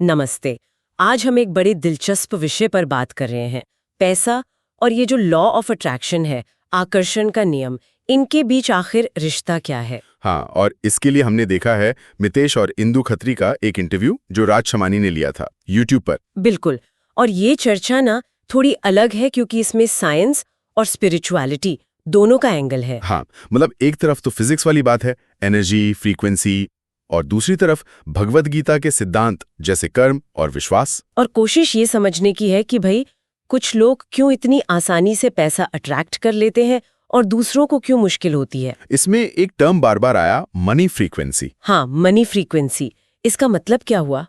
नमस्ते। आज हम एक बड़े दिलचस्प विषय पर बात कर रहे हैं, पैसा और ये जो लॉ ऑफ अट्रैक्शन है, आकर्षण का नियम, इनके बीच आखिर रिश्ता क्या है? हाँ, और इसके लिए हमने देखा है मितेश और इंदु खत्री का एक इंटरव्यू जो राज शमानी ने लिया था यूट्यूब पर। बिल्कुल। और ये चर्चा ना थोड़ी अलग है क्योंकि इसमें साइंस और स्पिरिचुअलिटी दोनों का एंगल है। हाँ, मतलब एक तरफ तो फिजिक्स वाली बात है, एनर्जी, फ्रीक्वेंसी, और दूसरी तरफ भगवद गीता के सिद्धांत जैसे कर्म और विश्वास। और कोशिश ये समझने की है कि भाई कुछ लोग क्यों इतनी आसानी से पैसा अट्रैक्ट कर लेते हैं और दूसरों को क्यों मुश्किल होती है। इसमें एक टर्म बार बार आया, मनी फ्रीक्वेंसी। हाँ, मनी फ्रीक्वेंसी। इसका मतलब क्या हुआ?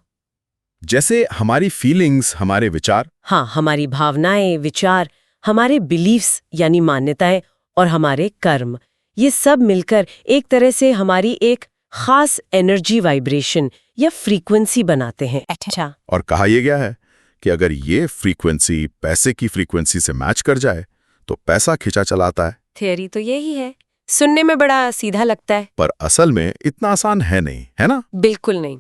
जैसे हमारी फीलिंग्स, हमारे विचार। हाँ, हमारी भावनाएं, विचार, हमारे बिलीफ्स यानी मान्यताएं और हमारे कर्म, ये सब मिलकर एक तरह से हमारी एक खास एनर्जी वाइब्रेशन या फ्रीक्वेंसी बनाते हैं। अच्छा। और कहा यह गया है कि अगर ये फ्रीक्वेंसी पैसे की फ्रीक्वेंसी से मैच कर जाए तो पैसा खिंचा चलाता है। थियरी तो यही है, सुनने में बड़ा सीधा लगता है, पर असल में इतना आसान है नहीं, है ना? बिल्कुल नहीं।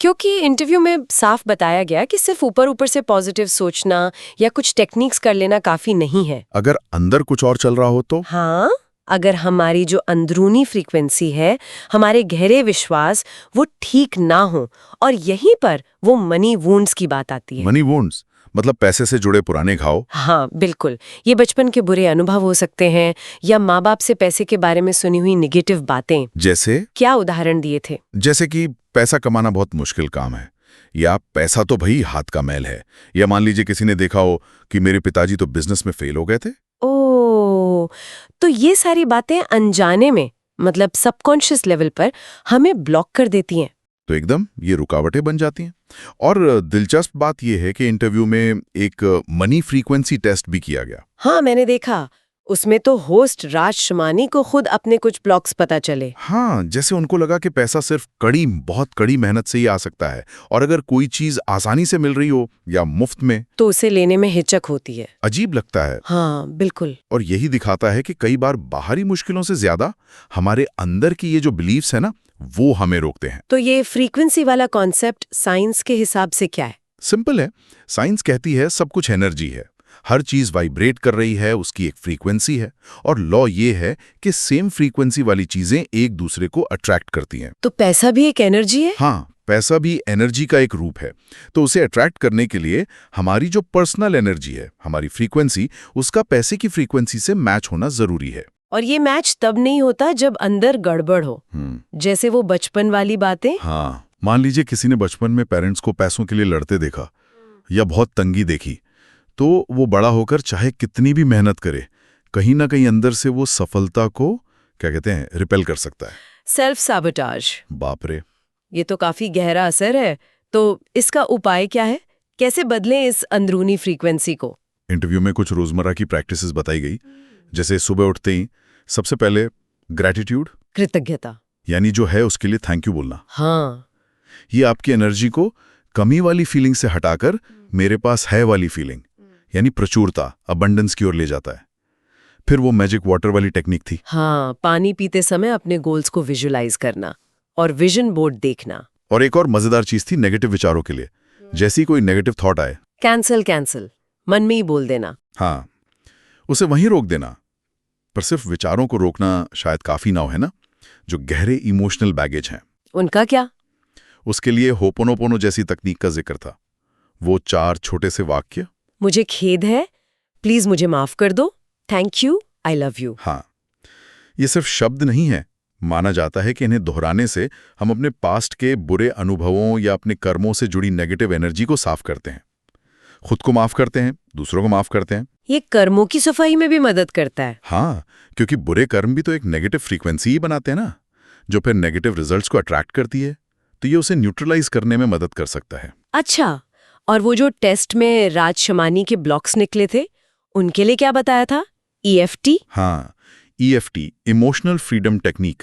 क्योंकि इंटरव्यू में साफ बताया गया कि सिर्फ ऊपर ऊपर से पॉजिटिव सोचना या कुछ टेक्निक्स कर लेना काफी नहीं है। अगर अंदर कुछ और चल रहा हो तो? हाँ, अगर हमारी जो अंदरूनी फ्रीक्वेंसी है, हमारे गहरे विश्वास, वो ठीक ना हो, और यहीं पर वो मनी वुंड्स की बात आती है। मनी वुंड्स मतलब पैसे से जुड़े पुराने घाव। हाँ, बिल्कुल। ये बचपन के बुरे अनुभव हो सकते हैं या माँ बाप से पैसे के बारे में सुनी हुई नेगेटिव बातें। जैसे? क्या उदाहरण दिए थे? जैसे कि पैसा कमाना बहुत मुश्किल काम है, या पैसा तो भाई हाथ का मैल है, या मान लीजिए किसी ने देखा हो कि मेरे पिताजी तो बिजनेस में फेल हो गए थे। ओह, तो ये सारी बातें अनजाने में, मतलब सबकॉन्शियस लेवल पर हमें ब्लॉक कर देती हैं। तो एकदम ये रुकावटें बन जाती हैं। और दिलचस्प बात यह है कि इंटरव्यू में एक मनी फ्रीक्वेंसी टेस्ट भी किया गया। हाँ, मैंने देखा। उसमें तो होस्ट राज शमानी को खुद अपने कुछ ब्लॉक्स पता चले। हाँ, जैसे उनको लगा कि पैसा सिर्फ बहुत कड़ी मेहनत से ही आ सकता है, और अगर कोई चीज आसानी से मिल रही हो या मुफ्त में तो उसे लेने में हिचक होती है। अजीब लगता है। हाँ, बिल्कुल। और यही दिखाता है कि कई बार बाहरी मुश्किलों से ज्यादा हमारे अंदर की ये जो बिलीव्स है ना, वो हमें रोकते हैं। तो ये फ्रीक्वेंसी वाला कॉन्सेप्ट साइंस के हिसाब से क्या है? सिंपल है। साइंस कहती है सब कुछ एनर्जी है, हर चीज वाइब्रेट कर रही है, उसकी एक फ्रीक्वेंसी है, और लॉ ये है कि सेम फ्रीक्वेंसी वाली चीजें एक दूसरे को अट्रैक्ट करती हैं। तो पैसा भी एक एनर्जी है? हाँ, पैसा भी एनर्जी का एक रूप है। तो उसे अट्रैक्ट करने के लिए हमारी जो पर्सनल एनर्जी है, हमारी फ्रीक्वेंसी, उसका पैसे की फ्रीक्वेंसी से मैच होना जरूरी है। और ये मैच तब नहीं होता जब अंदर गड़बड़ हो, जैसे वो बचपन वाली बातें। हाँ, मान लीजिए किसी ने बचपन में पेरेंट्स को पैसों के लिए लड़ते देखा या बहुत तंगी देखी, तो वो बड़ा होकर चाहे कितनी भी मेहनत करे, कहीं ना कहीं अंदर से वो सफलता को क्या कहते हैं, रिपेल कर सकता है। Self sabotage. बाप रे, ये तो काफी गहरा असर है। तो इसका उपाय क्या है? कैसे बदलें इस अंदरूनी फ्रीक्वेंसी को? इंटरव्यू में कुछ रोजमर्रा की प्रैक्टिसेस बताई गई। जैसे सुबह उठते ही सबसे पहले ग्रैटिट्यूड, कृतज्ञता, यानी जो है उसके लिए थैंक यू बोलना। हाँ, ये आपकी एनर्जी को कमी वाली फीलिंग से हटाकर मेरे पास है वाली फीलिंग, यानी प्रचुरता, अबंडेंस की ओर ले जाता है। फिर वो मैजिक वाटर वाली टेक्निक थी। हाँ, पानी पीते समय अपने गोल्स को विजुलाइज करना और विजन बोर्ड देखना। और एक और मजेदार चीज थी नेगेटिव विचारों के लिए। जैसे ही कोई नेगेटिव थॉट आए, कैंसल, मन में ही बोल देना। हाँ, उसे वहीं रोक देना। पर सिर्फ विचारों को रोकना शायद काफी ना हो, है ना? जो गहरे इमोशनल बैगेज हैं, उनका क्या? उसके लिए होपोनोपोनो जैसी तकनीक का जिक्र था। वो 4 छोटे से वाक्य, मुझे खेद है, प्लीज मुझे माफ कर दो, thank you, I love you. हाँ, ये सिर्फ शब्द नहीं है। माना जाता है कि इन्हें दोहराने से हम अपने पास्ट के बुरे अनुभवों या अपने कर्मों से जुड़ी नेगेटिव एनर्जी को साफ करते हैं, खुद को माफ करते हैं, दूसरों को माफ करते हैं। ये कर्मों की सफाई में भी मदद करता है। हाँ, क्योंकि बुरे कर्म भी तो एक नेगेटिव फ्रीक्वेंसी ही बनाते हैं ना, जो फिर नेगेटिव रिजल्ट्स को अट्रैक्ट करती है। तो ये उसे न्यूट्रलाइज करने में मदद कर सकता है। अच्छा, और वो जो टेस्ट में राज शमानी के ब्लॉक्स निकले थे, उनके लिए क्या बताया था? EFT? हाँ, EFT, इमोशनल फ्रीडम टेक्निक।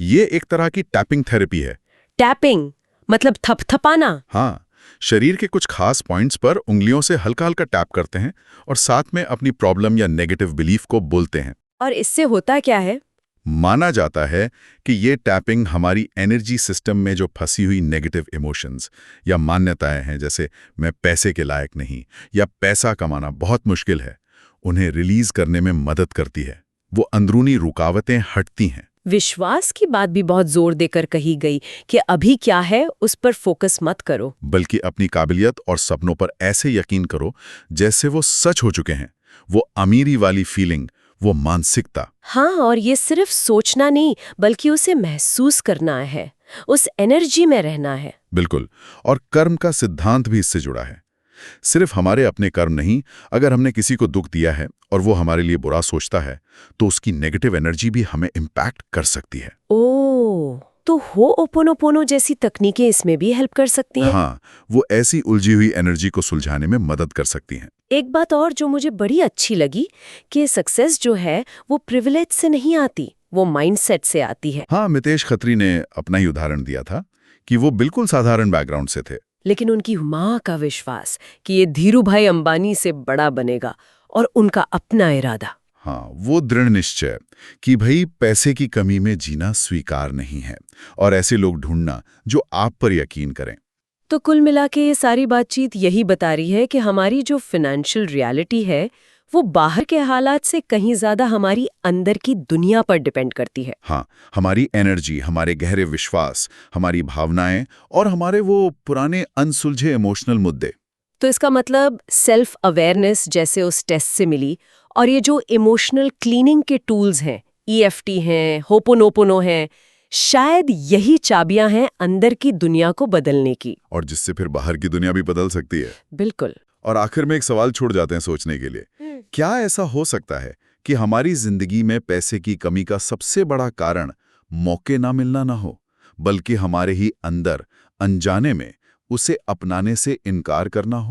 ये एक तरह की टैपिंग थेरेपी है। टैपिंग मतलब थपथपाना? हाँ, शरीर के कुछ खास पॉइंट्स पर उंगलियों से हल्का हल्का टैप करते हैं और साथ में अपनी प्रॉब्लम या नेगेटिव बिलीफ को बोलते हैं। और इससे होता क्या है? माना जाता है कि ये टैपिंग हमारी एनर्जी सिस्टम में जो फंसी हुई नेगेटिव इमोशंस या मान्यताएं हैं, जैसे मैं पैसे के लायक नहीं या पैसा कमाना बहुत मुश्किल है, उन्हें रिलीज करने में मदद करती है। वो अंदरूनी रुकावटें हटती हैं। विश्वास की बात भी बहुत जोर देकर कही गई कि अभी क्या है उस पर फोकस मत करो, बल्कि अपनी काबिलियत और सपनों पर ऐसे यकीन करो जैसे वो सच हो चुके हैं। वो अमीरी वाली फीलिंग, वो मानसिकता। हाँ, और ये सिर्फ सोचना नहीं बल्कि उसे महसूस करना है, उस एनर्जी में रहना है। बिल्कुल। और कर्म का सिद्धांत भी इससे जुड़ा है। सिर्फ हमारे अपने कर्म नहीं, अगर हमने किसी को दुख दिया है और वो हमारे लिए बुरा सोचता है तो उसकी नेगेटिव एनर्जी भी हमें इम्पैक्ट कर सकती है। ओह, तो होओपोनोपोनो जैसी तकनीकें इसमें भी हेल्प कर सकती हैं? हाँ, वो ऐसी उलझी हुई एनर्जी को सुलझाने में मदद कर सकती हैं। एक बात और जो मुझे बड़ी अच्छी लगी कि सक्सेस जो है वो प्रिविलेज से नहीं आती, वो माइंडसेट से आती है। हाँ, मितेश खत्री ने अपना ही उदाहरण दिया था कि वो बिल्कुल साधारण बैकग्राउंड से थे, लेकिन उनकी माँ का विश्वास कि ये धीरूभाई अंबानी से बड़ा बनेगा और उनका अपना इरादा। हाँ, वो दृढ़ निश्चय कि भाई पैसे की कमी में जीना स्वीकार नहीं है और ऐसे लोग ढूंढना जो आप पर यकीन करें। तो कुल मिला के ये सारी बातचीत यही बता रही है कि हमारी जो फाइनेंशियल रियलिटी है वो बाहर के हालात से कहीं ज्यादा हमारी अंदर की दुनिया पर डिपेंड करती है। हाँ, हमारी एनर्जी, हमारे गहरे विश्वास, हमारी भावनाएं और हमारे वो पुराने अनसुलझे इमोशनल मुद्दे। तो इसका मतलब सेल्फ अवेयरनेस जैसे उस टेस्ट से मिली, और ये जो इमोशनल क्लीनिंग के टूल्स हैं, EFT हैं, होपोनोपोनो हैं, शायद यही चाबियां हैं अंदर की दुनिया को बदलने की। और जिससे फिर बाहर की दुनिया भी बदल सकती है। बिल्कुल। और आखिर में एक सवाल छोड़ जाते हैं सोचने के लिए, क्या ऐसा हो सकता है कि हमारी जिंदगी में पैसे की कमी का सबसे बड़ा कारण मौके ना मिलना ना हो, बल्कि हमारे ही अंदर अनजाने में उसे अपनाने से इनकार करना हो?